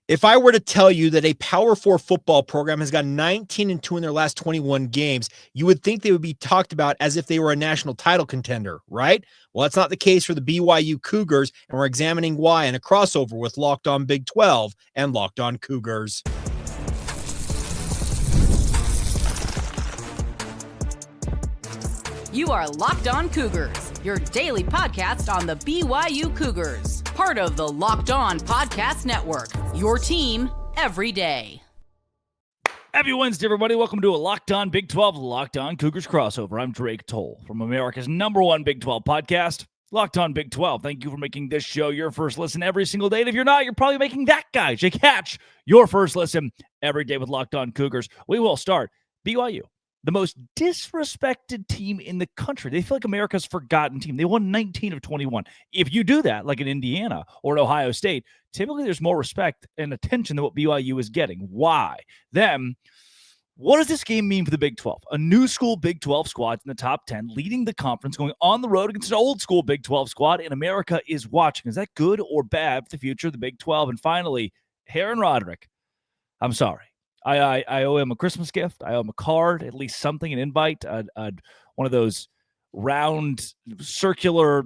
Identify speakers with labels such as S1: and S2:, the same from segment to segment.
S1: If I were to tell you that a Power 4 football program has gone 19-2 in their last 21 games, you would think they would be talked about as if they were a national title contender, right? Well, that's not the case for the BYU Cougars, and we're examining why in a crossover with Locked On Big 12 and Locked On Cougars.
S2: You are Locked On Cougars, your daily podcast on the BYU Cougars, part of the Locked On Podcast Network, your team every day.
S3: Happy Wednesday, everybody. Welcome to a Locked On Big 12, Locked On Cougars crossover. I'm Drake Toll from America's #1 Big 12 podcast, Locked On Big 12. Thank you for making this show your first listen every single day. And if you're not, you're probably making that guy, Jake Hatch, your first listen every day with Locked On Cougars. We will start BYU. The most disrespected team in the country. They feel like America's forgotten team. They won 19 of 21. If you do that, like in Indiana or at Ohio State, typically there's more respect and attention than what BYU is getting. Why? Then, what does this game mean for the Big 12? A new school Big 12 squad in the top 10, leading the conference, going on the road against an old school Big 12 squad, and America is watching. Is that good or bad for the future of the Big 12? And finally, Aaron Roderick. I'm sorry. I owe him a Christmas gift. I owe him a card, at least something, an invite, one of those round, circular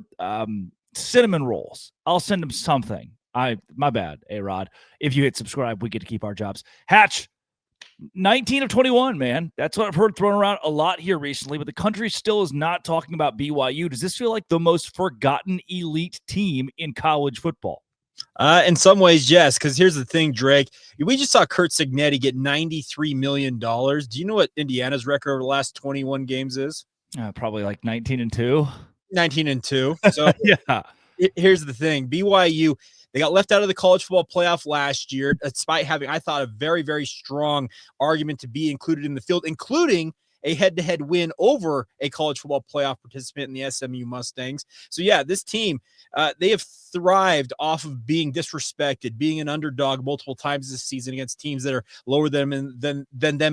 S3: cinnamon rolls. I'll send him something. My bad, A-Rod. If you hit subscribe, we get to keep our jobs. Hatch, 19 of 21, man. That's what I've heard thrown around a lot here recently, but the country still is not talking about BYU. Does this feel like the most forgotten elite team in college football?
S1: In some ways, yes, because here's the thing, Drake. We just saw Curt Cignetti get $93 million. Do you know what Indiana's record over the last 21 games is?
S3: Probably like 19-2.
S1: 19-2. So
S3: yeah.
S1: Here's the thing. BYU, they got left out of the college football playoff last year, despite having, I thought, a very, very strong argument to be included in the field, including a head-to-head win over a college football playoff participant in the SMU Mustangs. So, yeah, this team, they have thrived off of being disrespected, being an underdog multiple times this season against teams that are lower than them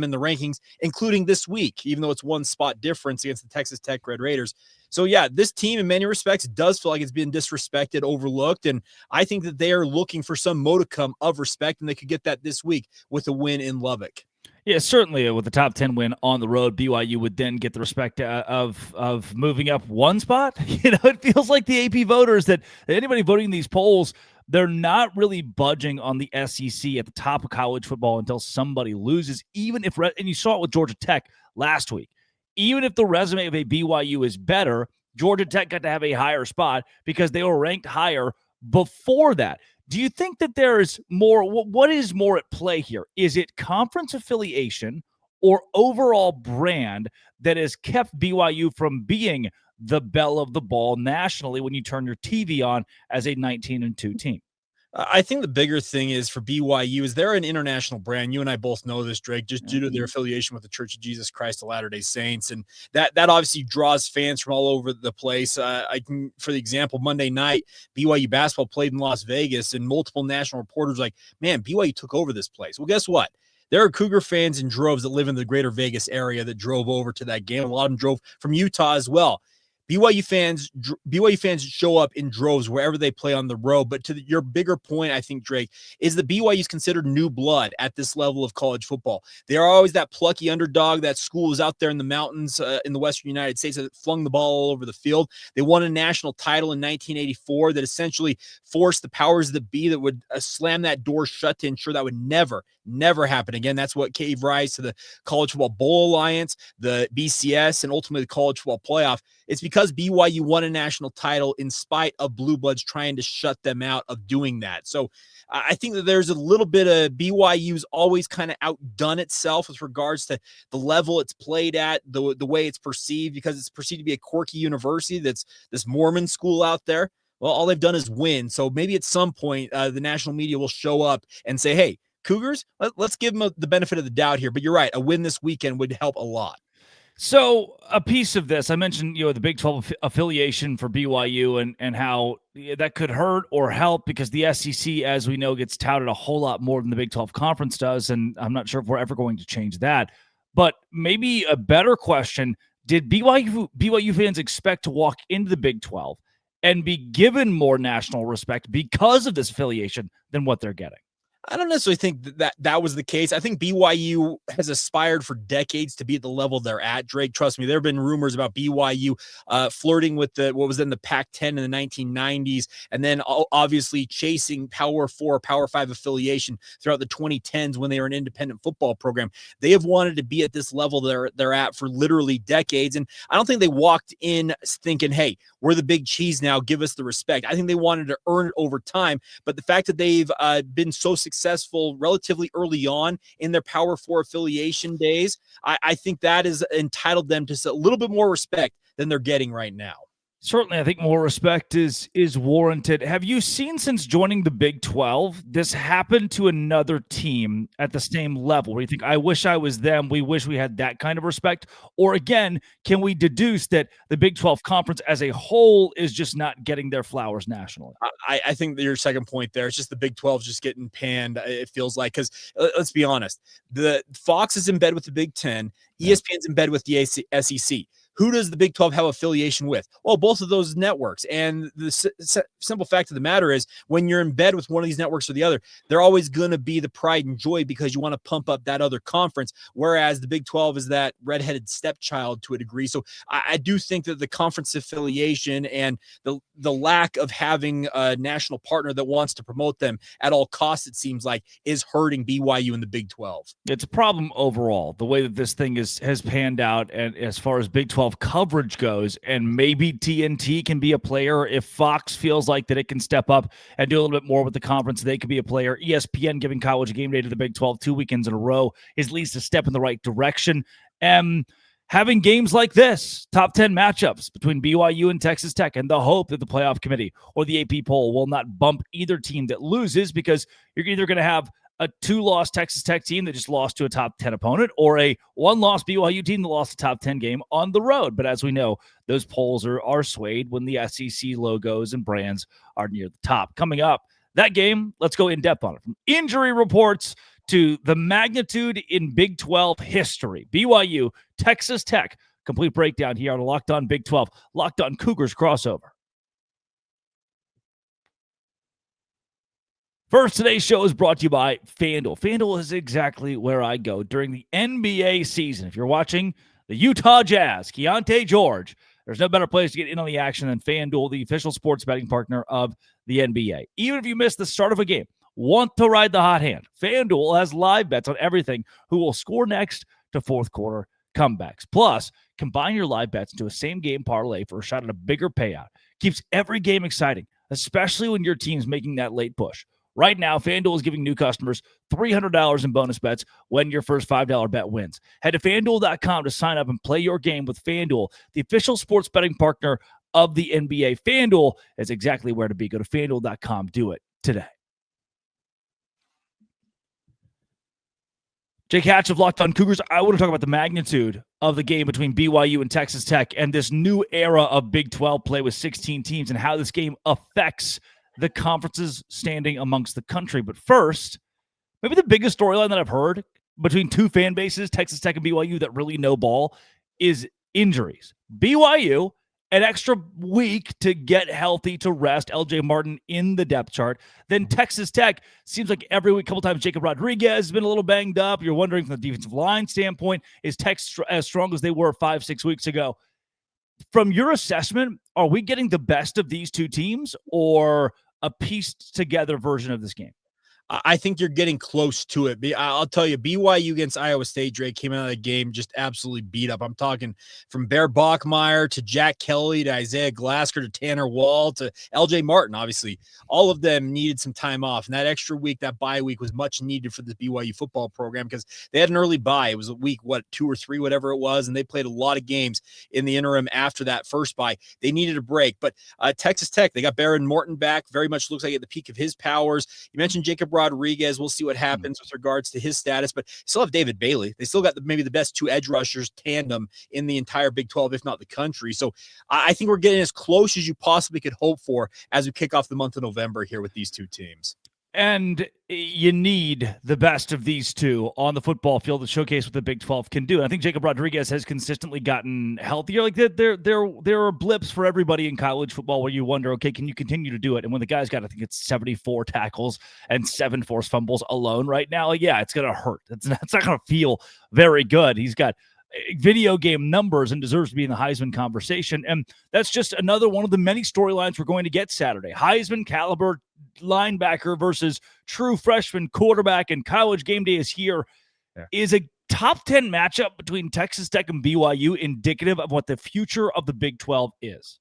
S1: in the rankings, including this week, even though it's one spot difference against the Texas Tech Red Raiders. So, yeah, this team in many respects does feel like it's been disrespected, overlooked, and I think that they are looking for some modicum of respect, and they could get that this week with a win in Lubbock.
S3: Yeah, certainly with the top 10 win on the road, BYU would then get the respect of moving up one spot. You know, it feels like the AP voters that anybody voting in these polls, they're not really budging on the SEC at the top of college football until somebody loses, even if, and you saw it with Georgia Tech last week, even if the resume of a BYU is better, Georgia Tech got to have a higher spot because they were ranked higher before that. Do you think that there is more? What is more at play here? Is it conference affiliation or overall brand that has kept BYU from being the belle of the ball nationally when you turn your TV on as a 19-2 team?
S1: I think the bigger thing is for BYU is they're an international brand. You and I both know this, Drake, just due to their affiliation with the Church of Jesus Christ of Latter-day Saints. And that obviously draws fans from all over the place. For the example, Monday night, BYU basketball played in Las Vegas, and multiple national reporters were like, man, BYU took over this place. Well, guess what? There are Cougar fans in droves that live in the greater Vegas area that drove over to that game. A lot of them drove from Utah as well. BYU fans show up in droves wherever they play on the road. But your bigger point, I think, Drake, is that BYU is considered new blood at this level of college football. They are always that plucky underdog. That school is out there in the mountains in the Western United States that flung the ball all over the field. They won a national title in 1984 that essentially forced the powers that be that would slam that door shut to ensure that would never happen again. That's what gave rise to the College Football Bowl Alliance, the BCS, and ultimately the College Football Playoff. It's because BYU won a national title in spite of Blue Bloods trying to shut them out of doing that. So I think that there's a little bit of BYU's always kind of outdone itself with regards to the level it's played at, the way it's perceived, because it's perceived to be a quirky university that's this Mormon school out there. Well, all they've done is win. So maybe at some point the national media will show up and say, hey, Cougars, let's give them the benefit of the doubt here. But you're right, a win this weekend would help a lot.
S3: So a piece of this, I mentioned, the Big 12 affiliation for BYU and how that could hurt or help because the SEC, as we know, gets touted a whole lot more than the Big 12 conference does. And I'm not sure if we're ever going to change that. But maybe a better question, did BYU fans expect to walk into the Big 12 and be given more national respect because of this affiliation than what they're getting?
S1: I don't necessarily think that was the case. I think BYU has aspired for decades to be at the level they're at. Drake, trust me, there have been rumors about BYU flirting with what was then the Pac-10 in the 1990s, and then obviously chasing Power 4, Power 5 affiliation throughout the 2010s when they were an independent football program. They have wanted to be at this level they're at for literally decades, and I don't think they walked in thinking, hey, we're the big cheese now, give us the respect. I think they wanted to earn it over time, but the fact that they've been so successful relatively early on in their Power 4 affiliation days, I think that has entitled them to a little bit more respect than they're getting right now.
S3: Certainly, I think more respect is warranted. Have you seen since joining the Big 12, this happen to another team at the same level where you think, I wish I was them, we wish we had that kind of respect? Or again, can we deduce that the Big 12 conference as a whole is just not getting their flowers nationally?
S1: I think that your second point there, it's just the Big 12 is just getting panned, it feels like, because let's be honest, the Fox is in bed with the Big 10, ESPN's in bed with the SEC. Who does the Big 12 have affiliation with? Well, both of those networks. And the simple fact of the matter is, when you're in bed with one of these networks or the other, they're always going to be the pride and joy because you want to pump up that other conference, whereas the Big 12 is that redheaded stepchild to a degree. So I do think that the conference affiliation and the lack of having a national partner that wants to promote them at all costs, it seems like, is hurting BYU in the Big 12.
S3: It's a problem overall, the way that this thing has panned out, and as far as Big 12 coverage goes, and maybe TNT can be a player if Fox feels like that it can step up and do a little bit more with the conference. They could be a player. ESPN giving College Game Day to the Big 12 2 weekends in a row is at least a step in the right direction. Having games like this, top 10 matchups between BYU and Texas Tech, and the hope that the playoff committee or the AP poll will not bump either team that loses, because you're either going to have a 2-loss Texas Tech team that just lost to a top 10 opponent, or a 1-loss BYU team that lost a top 10 game on the road. But as we know, those polls are swayed when the SEC logos and brands are near the top. Coming up, that game, let's go in depth on it. From injury reports to the magnitude in Big 12 history. BYU, Texas Tech, complete breakdown here on Locked On Big 12, Locked On Cougars crossover. First, today's show is brought to you by FanDuel. FanDuel is exactly where I go during the NBA season. If you're watching the Utah Jazz, Keontae George, there's no better place to get in on the action than FanDuel, the official sports betting partner of the NBA. Even if you miss the start of a game, want to ride the hot hand, FanDuel has live bets on everything, who will score next to fourth quarter comebacks. Plus, combine your live bets into a same-game parlay for a shot at a bigger payout. Keeps every game exciting, especially when your team's making that late push. Right now, FanDuel is giving new customers $300 in bonus bets when your first $5 bet wins. Head to FanDuel.com to sign up and play your game with FanDuel, the official sports betting partner of the NBA. FanDuel is exactly where to be. Go to FanDuel.com. Do it today. Jake Hatch of Locked On Cougars. I want to talk about the magnitude of the game between BYU and Texas Tech and this new era of Big 12 play with 16 teams and how this game affects the conference's standing amongst the country. But first, maybe the biggest storyline that I've heard between two fan bases, Texas Tech and BYU, that really know ball, is injuries. BYU, an extra week to get healthy, to rest LJ Martin in the depth chart. Then Texas Tech, seems like every week, a couple times, Jacob Rodriguez has been a little banged up. You're wondering from the defensive line standpoint, is Tech as strong as they were 5-6 weeks ago? From your assessment, are we getting the best of these two teams, or a pieced together version of this game?
S1: I think you're getting close to it. I'll tell you, BYU against Iowa State, Drake, came out of the game just absolutely beat up. I'm talking from Bear Bachmeier to Jack Kelly to Isaiah Glasker to Tanner Wall to LJ Martin. Obviously, all of them needed some time off. And that extra week, that bye week, was much needed for the BYU football program because they had an early bye. It was a week, 2 or 3, whatever it was. And they played a lot of games in the interim after that first bye. They needed a break. But Texas Tech, they got Baron Morton back. Very much looks like at the peak of his powers. You mentioned Jacob Rodriguez. We'll see what happens with regards to his status, but still have David Bailey. They still got maybe the best 2 edge rushers tandem in the entire Big 12, if not the country. So I think we're getting as close as you possibly could hope for as we kick off the month of November here with these two teams.
S3: And you need the best of these two on the football field to showcase what the Big 12 can do. And I think Jacob Rodriguez has consistently gotten healthier. Like there are blips for everybody in college football where you wonder, okay, can you continue to do it? And when the guy's got, I think it's 74 tackles and 7 forced fumbles alone right now, like, yeah, it's going to hurt. It's not going to feel very good. He's got video game numbers and deserves to be in the Heisman conversation. And that's just another one of the many storylines we're going to get Saturday. Heisman caliber linebacker versus true freshman quarterback, and College Game Day is here. Yeah. Is a top 10 matchup between Texas Tech and BYU indicative of what the future of the Big 12 is?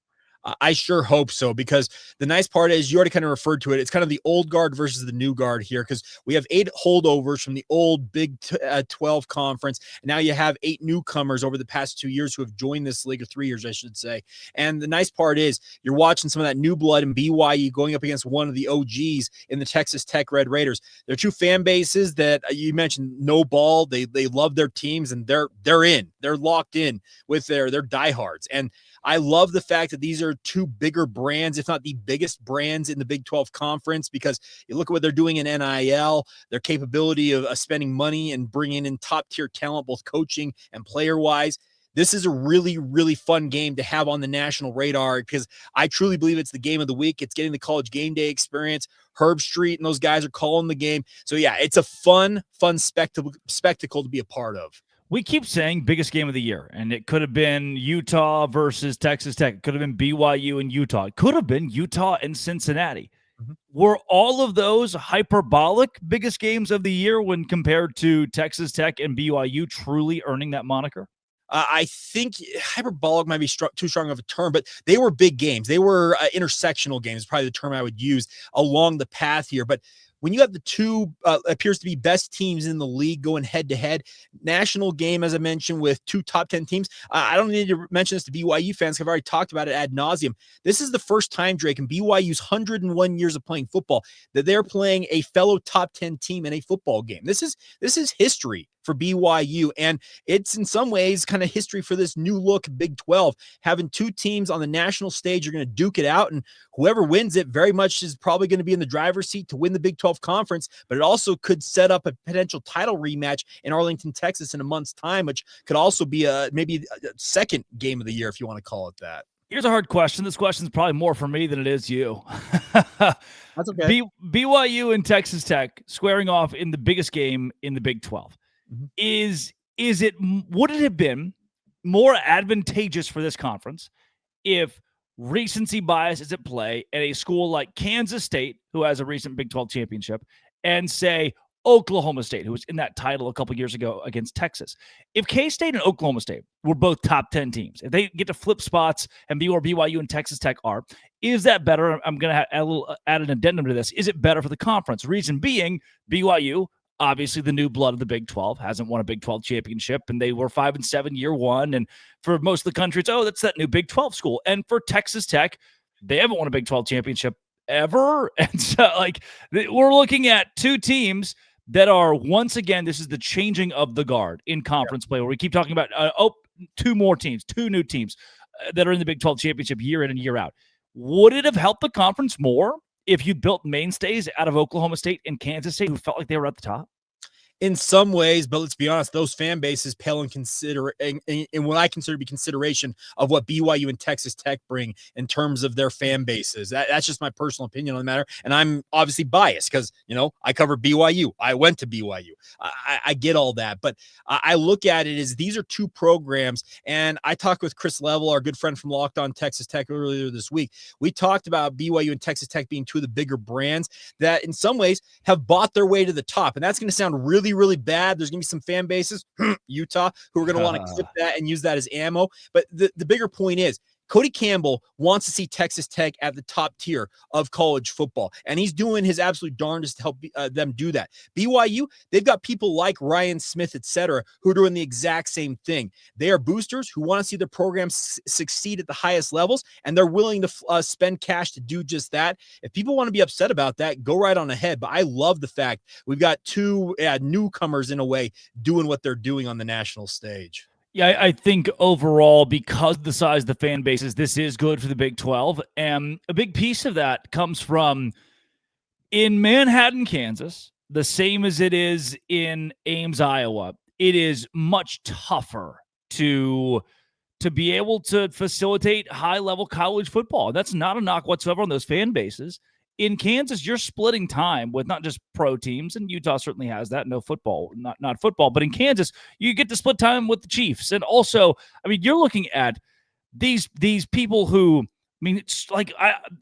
S1: I sure hope so, because the nice part is you already kind of referred to it. It's kind of the old guard versus the new guard here, because we have 8 holdovers from the old Big 12 conference. And now you have 8 newcomers over the past 2 years who have joined this league, or 3 years, I should say. And the nice part is you're watching some of that new blood in BYU going up against one of the OGs in the Texas Tech Red Raiders. They're two fan bases that you mentioned, no ball. They love their teams, and they're in. They're locked in with their diehards. And I love the fact that these are 2 bigger brands, if not the biggest brands in the Big 12 conference, because you look at what they're doing in NIL, their capability of spending money and bringing in top tier talent, both coaching and player wise. This is a really, really fun game to have on the national radar, because I truly believe it's the game of the week. It's getting the College Game Day experience. Herb Street and those guys are calling the game. So yeah, it's a fun spectacle to be a part of.
S3: We keep saying biggest game of the year, and it could have been Utah versus Texas Tech. It could have been BYU and Utah. It could have been Utah and Cincinnati. Mm-hmm. Were all of those hyperbolic biggest games of the year when compared to Texas Tech and BYU truly earning that moniker?
S1: I think hyperbolic might be too strong of a term, but they were big games. They were intersectional games, probably the term I would use along the path here. But when you have the 2 appears to be best teams in the league going head-to-head, national game, as I mentioned, with 2 top 10 teams, I don't need to mention this to BYU fans, because I've already talked about it ad nauseum. This is the first time, Drake, in BYU's 101 years of playing football, that they're playing a fellow top 10 team in a football game. This is history for BYU, and it's in some ways kind of history for this new look Big 12. Having 2 teams on the national stage are going to duke it out, and whoever wins it very much is probably going to be in the driver's seat to win the Big 12 conference, but it also could set up a potential title rematch in Arlington, Texas in a month's time, which could also be maybe a second game of the year, if you want to call it that.
S3: Here's a hard question. This question is probably more for me than it is you.
S1: That's okay.
S3: BYU and Texas Tech squaring off in the biggest game in the Big 12. Mm-hmm. Would it have been more advantageous for this conference if recency bias is at play at a school like Kansas State, who has a recent Big 12 championship, and say Oklahoma State, who was in that title a couple years ago against Texas? If K-State and Oklahoma State were both top 10 teams, if they get to flip spots and be where BYU and Texas Tech are, is that better? I'm going to add an addendum to this. Is it better for the conference? Reason being, BYU, obviously the new blood of the Big 12, hasn't won a Big 12 championship, and they were 5-7 year one. And for most of the country, it's, that's that new Big 12 school. And for Texas Tech, they haven't won a Big 12 championship ever. And so, we're looking at 2 teams that are, once again, this is the changing of the guard in conference play, where we keep talking about 2 more teams, 2 new teams that are in the Big 12 championship year in and year out. Would it have helped the conference more if you built mainstays out of Oklahoma State and Kansas State who felt like they were at the top?
S1: In some ways, but let's be honest, those fan bases pale in what I consider to be consideration of what BYU and Texas Tech bring in terms of their fan bases. That's just my personal opinion on the matter. And I'm obviously biased because, I cover BYU. I went to BYU. I get all that. But I look at it as these are 2 programs. And I talked with Chris Level, our good friend from Locked On Texas Tech, earlier this week. We talked about BYU and Texas Tech being 2 of the bigger brands that in some ways have bought their way to the top. And that's going to sound really, really bad. There's going to be some fan bases, Utah, who are going to want to clip that and use that as ammo. But the bigger point is Cody Campbell wants to see Texas Tech at the top tier of college football, and he's doing his absolute darndest to help them do that. BYU, they've got people like Ryan Smith, etc., who are doing the exact same thing. They are boosters who want to see their programs succeed at the highest levels, and they're willing to spend cash to do just that. If people want to be upset about that, go right on ahead. But I love the fact we've got 2 newcomers in a way doing what they're doing on the national stage.
S3: Yeah, I think overall, because of the size of the fan bases, this is good for the Big 12. And a big piece of that comes from In Manhattan, Kansas, the same as it is in Ames, Iowa, it is much tougher to be able to facilitate high-level college football. That's not a knock whatsoever on those fan bases. In Kansas, you're splitting time with not just pro teams, and Utah certainly has that. No football, not football. But in Kansas, you get to split time with the Chiefs. And also, I mean, you're looking at these people who, I mean, it's like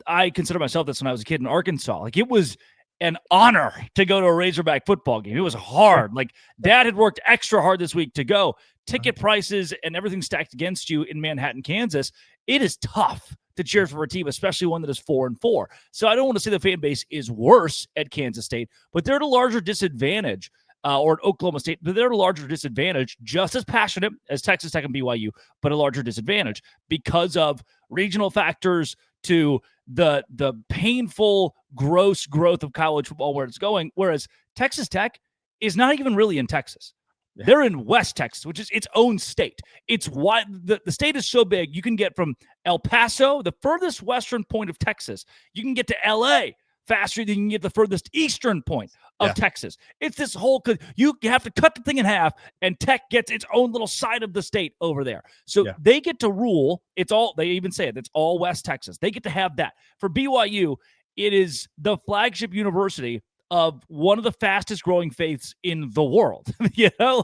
S3: I consider myself this when I was a kid in Arkansas. Like, it was an honor to go to a Razorback football game. It was hard. Like, Dad had worked extra hard this week to go. Ticket prices and everything stacked against you in Manhattan, Kansas. It is tough to cheer for a team, especially one that is 4-4. So I don't want to say the fan base is worse at Kansas State, but they're at a larger disadvantage, or at Oklahoma State, but they're at a larger disadvantage, just as passionate as Texas Tech and BYU, but a larger disadvantage because of regional factors to the painful, gross growth of college football where it's going, whereas Texas Tech is not even really in Texas. Yeah. They're in West Texas, which is its own state. It's why the state is so big. You can get from El Paso, the furthest western point of Texas, you can get to LA faster than you can get the furthest eastern point of Texas. It's this whole, you have to cut the thing in half, and Tech gets its own little side of the state over there. So they get to rule. It's all, they even say it, it's all West Texas. They get to have that. For BYU, it is the flagship university of one of the fastest growing faiths in the world.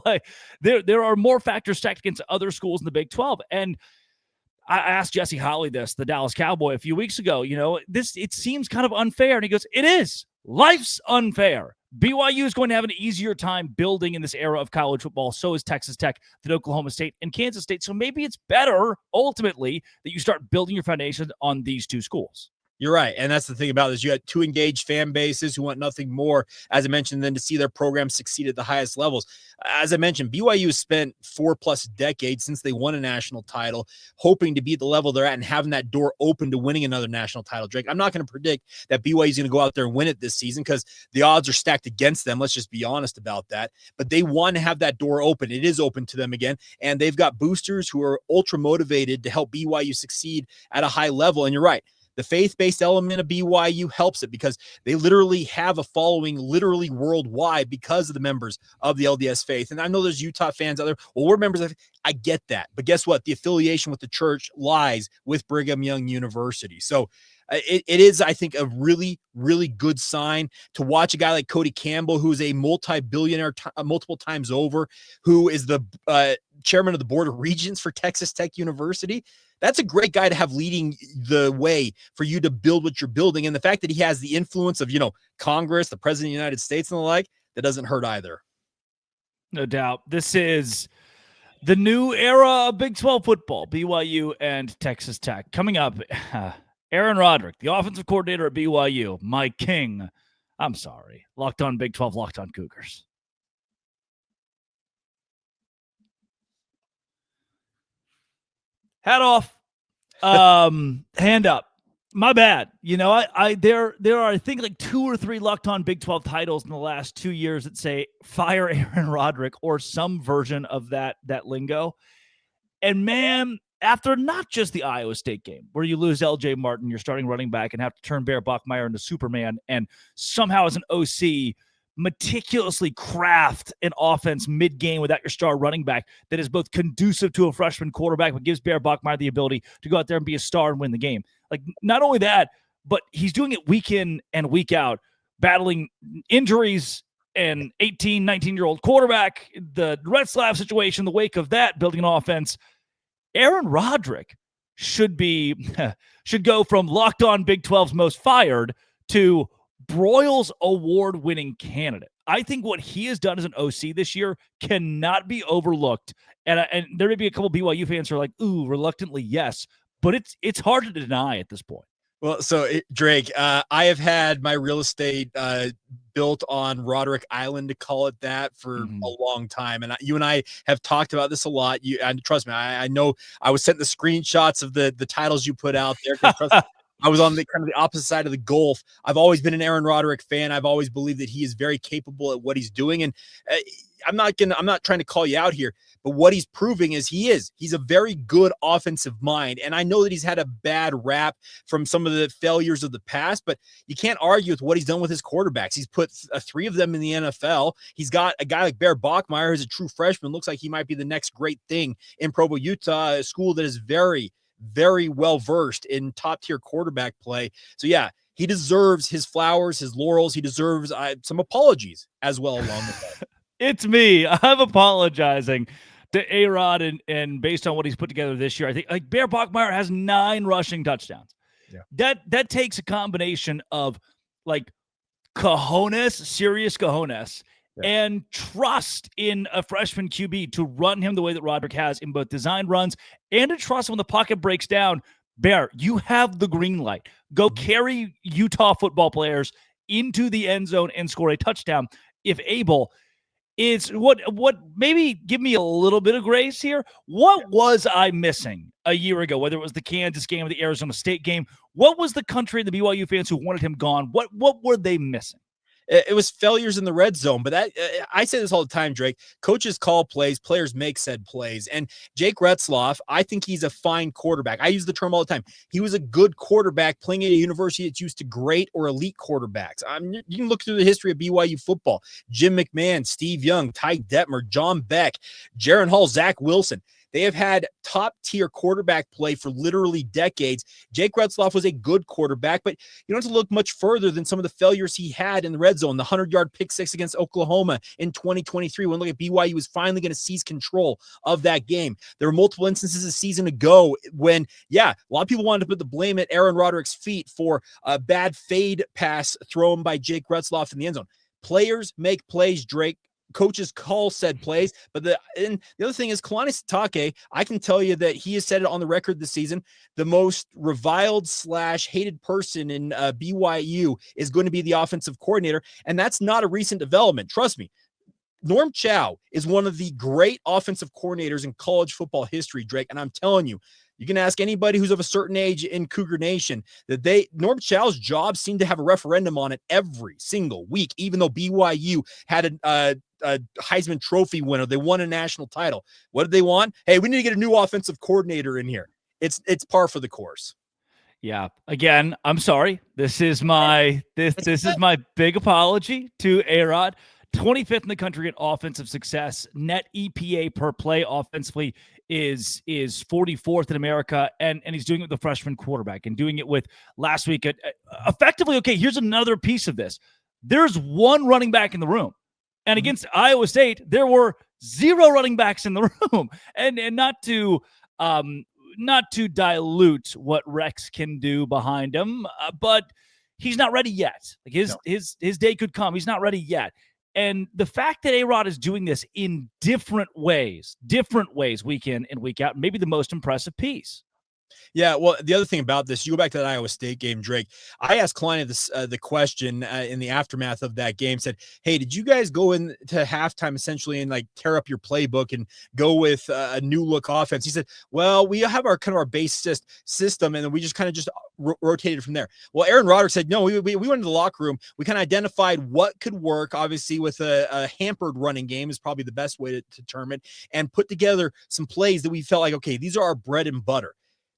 S3: Like there are more factors stacked against other schools in the Big 12. And I asked Jesse Holley this, the Dallas Cowboy, a few weeks ago, it seems kind of unfair. And he goes, it is. Life's unfair. BYU is going to have an easier time building in this era of college football. So is Texas Tech, than Oklahoma State and Kansas State. So maybe it's better ultimately that you start building your foundation on these two schools.
S1: You're right. And that's the thing about this. You got two engaged fan bases who want nothing more, as I mentioned, than to see their program succeed at the highest levels. As I mentioned, BYU has spent 4+ decades since they won a national title, hoping to be at the level they're at and having that door open to winning another national title. Drake, I'm not going to predict that BYU is going to go out there and win it this season because the odds are stacked against them. Let's just be honest about that. But they want to have that door open. It is open to them again. And they've got boosters who are ultra motivated to help BYU succeed at a high level. And you're right. The faith-based element of BYU helps it because they literally have a following literally worldwide because of the members of the LDS faith. And I know there's Utah fans out there. Well, we're members of, I get that. But guess what? The affiliation with the church lies with Brigham Young University. So it is, I think, a really, really good sign to watch a guy like Cody Campbell, who is a multi-billionaire multiple times over, who is the chairman of the board of regents for Texas Tech University. That's a great guy to have leading the way for you to build what you're building. And the fact that he has the influence of, Congress, the president of the United States and the like, that doesn't hurt either.
S3: No doubt. This is the new era of Big 12 football, BYU and Texas Tech. Coming up, Aaron Roderick, the offensive coordinator at BYU, my king. I'm sorry. Locked on Big 12, Locked on Cougars. Hat off. Hand up. My bad. There are, I think, like 2 or 3 Locked on Big 12 titles in the last 2 years that say fire Aaron Roderick or some version of that lingo. And man, after not just the Iowa State game where you lose LJ Martin, you're starting running back, and have to turn Bear Bachmeier into Superman, and somehow as an OC meticulously craft an offense mid-game without your star running back that is both conducive to a freshman quarterback but gives Bear Bachmeier the ability to go out there and be a star and win the game. Like, not only that, but he's doing it week in and week out, battling injuries and 18, 19-year-old quarterback, the Retzlaff situation, the wake of that, building an offense. Aaron Roderick should go from Locked on Big 12's most fired to Broyles award-winning candidate. I think what he has done as an OC this year cannot be overlooked. And there may be a couple BYU fans who are like, ooh, reluctantly, yes. But it's hard to deny at this point.
S1: Well, so Drake, I have had my real estate built on Roderick Island, to call it that, for a long time. And you and I have talked about this a lot. And trust me, I know I was sent the screenshots of the titles you put out there. I was on the kind of the opposite side of the gulf. I've always been an Aaron Roderick fan. I've always believed that he is very capable at what he's doing. And I'm not trying to call you out here, but what he's proving is he's a very good offensive mind. And I know that he's had a bad rap from some of the failures of the past, but you can't argue with what he's done with his quarterbacks. He's put 3 of them in the NFL. He's got a guy like Bear Bachmeier, who's a true freshman, looks like he might be the next great thing in Provo, Utah, a school that is very, very well versed in top tier quarterback play. So yeah, he deserves his flowers, his laurels. He deserves some apologies as well along with that.
S3: It's me. I'm apologizing to A-Rod, and based on what he's put together this year, I think like Bear Bachmeier has 9 rushing touchdowns. Yeah. That takes a combination of like cojones, serious cojones, and trust in a freshman QB to run him the way that Roderick has in both design runs and to trust when the pocket breaks down. Bear, you have the green light. Go carry Utah football players into the end zone and score a touchdown if able. It's what maybe give me a little bit of grace here. What was I missing a year ago, whether it was the Kansas game or the Arizona State game? What was the country and the BYU fans who wanted him gone? What were they missing?
S1: It was failures in the red zone, but that I say this all the time, Drake. Coaches call plays, players make said plays. And Jake Retzloff, I think he's a fine quarterback. I use the term all the time. He was a good quarterback playing at a university that's used to great or elite quarterbacks. You can look through the history of BYU football. Jim McMahon, Steve Young, Ty Detmer, John Beck, Jaron Hall, Zach Wilson. They have had top-tier quarterback play for literally decades. Jake Retzloff was a good quarterback, but you don't have to look much further than some of the failures he had in the red zone. The 100-yard pick six against Oklahoma in 2023, when look at BYU was finally going to seize control of that game. There were multiple instances a season ago when, a lot of people wanted to put the blame at Aaron Roderick's feet for a bad fade pass thrown by Jake Retzloff in the end zone. Players make plays, Drake. Coaches call said plays, but the other thing is Kalani Sitake. I can tell you that he has said it on the record this season. The most reviled / hated person in BYU is going to be the offensive coordinator, and that's not a recent development. Trust me. Norm Chow is one of the great offensive coordinators in college football history, Drake, and I'm telling you, you can ask anybody who's of a certain age in Cougar Nation that Norm Chow's job seemed to have a referendum on it every single week, even though BYU had a Heisman Trophy winner. They won a national title. What did they want? Hey, we need to get a new offensive coordinator in here. It's par for the course.
S3: Yeah. Again, I'm sorry. This is my big apology to A-Rod. 25th in the country in offensive success. Net EPA per play offensively is 44th in America, and he's doing it with a freshman quarterback and doing it with last week. Effectively, okay, here's another piece of this. There's one running back in the room. And against Iowa State, there were 0 running backs in the room. And not to dilute what Rex can do behind him, but he's not ready yet. Like his day could come. He's not ready yet. And the fact that A-Rod is doing this in different ways week in and week out, maybe the most impressive piece.
S1: Yeah, well, the other thing about this, you go back to that Iowa State game, Drake. I asked Kalani the question in the aftermath of that game, said, hey, did you guys go into halftime essentially and like tear up your playbook and go with a new look offense? He said, well, we have our kind of our base system, and then we just kind of just rotated from there. Well, Aaron Roderick said, no, we went into the locker room. We kind of identified what could work, obviously, with a hampered running game is probably the best way to term it, and put together some plays that we felt like, okay, these are our bread and butter.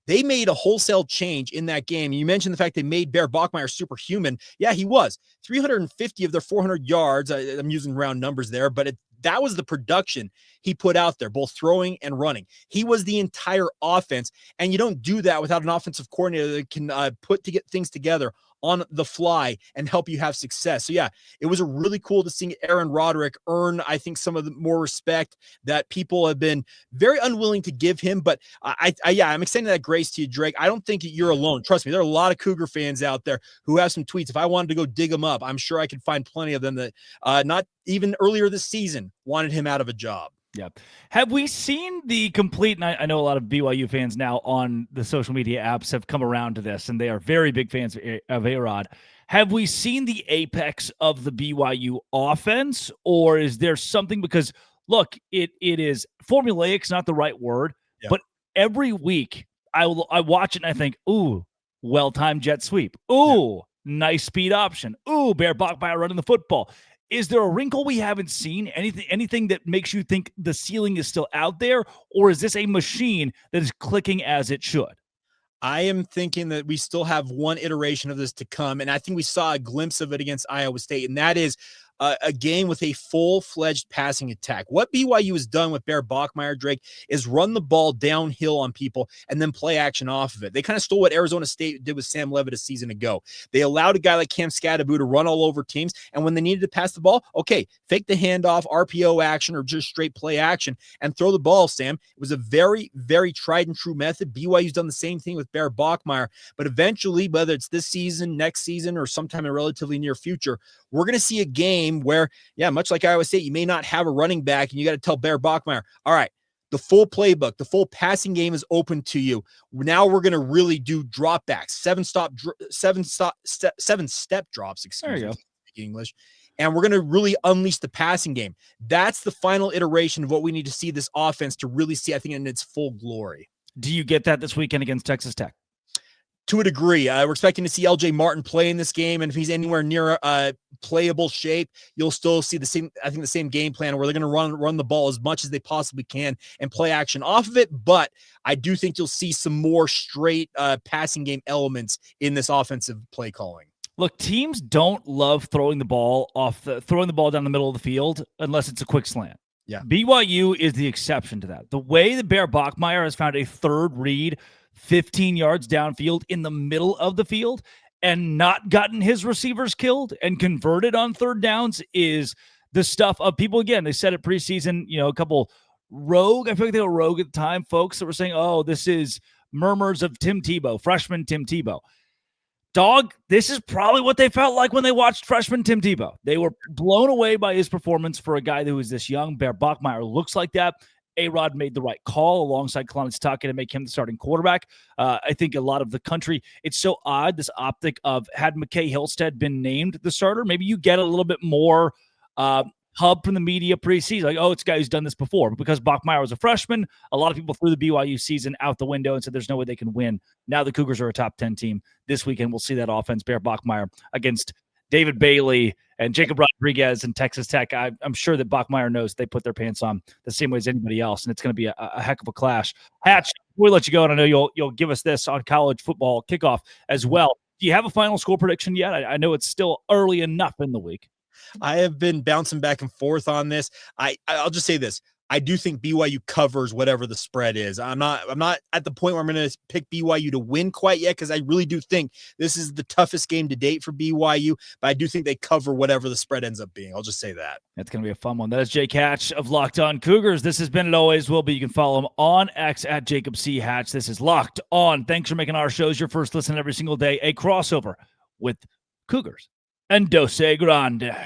S1: They made a wholesale change in that game. You mentioned the fact they made Bear Bachmeier superhuman. Yeah, he was. 350 of their 400 yards. I'm using round numbers there, but that was the production he put out there, both throwing and running. He was the entire offense, and you don't do that without an offensive coordinator that can put things together on the fly and help you have success. So yeah, it was really cool to see Aaron Roderick earn, I think, some of the more respect that people have been very unwilling to give him. But I'm extending that grace to you, Drake. I don't think you're alone. Trust me, there are a lot of Cougar fans out there who have some tweets. If I wanted to go dig them up, I'm sure I could find plenty of them that not even earlier this season wanted him out of a job.
S3: Yeah. Have we seen the complete, and I know a lot of BYU fans now on the social media apps have come around to this, and they are very big fans of A-Rod. Have we seen the apex of the BYU offense, or is there something, because look, it is formulaic, it's not the right word, but every week I watch it and I think, ooh, well-timed jet sweep. Ooh, nice speed option. Ooh, Bear Bachmeier running the football. Is there a wrinkle we haven't seen? Anything that makes you think the ceiling is still out there? Or is this a machine that is clicking as it should?
S1: I am thinking that we still have one iteration of this to come, and I think we saw a glimpse of it against Iowa State, and that is a game with a full-fledged passing attack. What BYU has done with Bear Bachmeier, Drake, is run the ball downhill on people and then play action off of it. They kind of stole what Arizona State did with Sam Levitt a season ago. They allowed a guy like Cam Scadaboo to run all over teams, and when they needed to pass the ball, okay, fake the handoff, RPO action, or just straight play action, and throw the ball, Sam. It was a very, very tried-and-true method. BYU's done the same thing with Bear Bachmeier, but eventually, whether it's this season, next season, or sometime in relatively near future, we're going to see a game where, much like Iowa State, you may not have a running back, and you got to tell Bear Bachmeier, all right, the full playbook, the full passing game is open to you. Now we're going to really do dropbacks, seven-step drops, excuse me, English. And we're going to really unleash the passing game. That's the final iteration of what we need to see this offense to really see, I think, in its full glory.
S3: Do you get that this weekend against Texas Tech?
S1: To a degree. We're expecting to see LJ Martin play in this game, and if he's anywhere near playable shape, you'll still see the same game plan where they're going to run the ball as much as they possibly can and play action off of it. But I do think you'll see some more straight passing game elements in this offensive play calling.
S3: Look, teams don't love throwing the ball down the middle of the field unless it's a quick slant.
S1: Yeah.
S3: BYU is the exception to that. The way that Bear Bachmeier has found a third read 15 yards downfield in the middle of the field and not gotten his receivers killed and converted on third downs is the stuff of people. Again, they said it preseason, a couple rogue, I feel like they were rogue at the time, folks that were saying, oh, this is murmurs of Tim Tebow, freshman Tim Tebow. Dog, this is probably what they felt like when they watched freshman Tim Tebow. They were blown away by his performance for a guy who is this young. Bear Bachmeier looks like that. A-Rod made the right call alongside Kalani Sitake to make him the starting quarterback. I think a lot of the country, it's so odd, this optic of had McKay Hillstead been named the starter, maybe you get a little bit more hub from the media preseason, like, oh, it's a guy who's done this before. But because Bachmeier was a freshman, a lot of people threw the BYU season out the window and said there's no way they can win. Now the Cougars are a top 10 team. This weekend we'll see that offense, Bear Bachmeier against David Bailey and Jacob Rodriguez and Texas Tech. I'm sure that Bachmeier knows they put their pants on the same way as anybody else, and it's going to be a heck of a clash. Hatch, we'll let you go, and I know you'll give us this on college football kickoff as well. Do you have a final score prediction yet? I know it's still early enough in the week.
S1: I have been bouncing back and forth on this. I'll just say this. I do think BYU covers whatever the spread is. I'm not at the point where I'm going to pick BYU to win quite yet, because I really do think this is the toughest game to date for BYU, but I do think they cover whatever the spread ends up being. I'll just say that.
S3: That's going to be a fun one. That is Jake Hatch of Locked On Cougars. This has been, it always will be. You can follow him on X at Jacob C. Hatch. This is Locked On. Thanks for making our shows your first listen every single day. A crossover with Cougars and Dose Grande.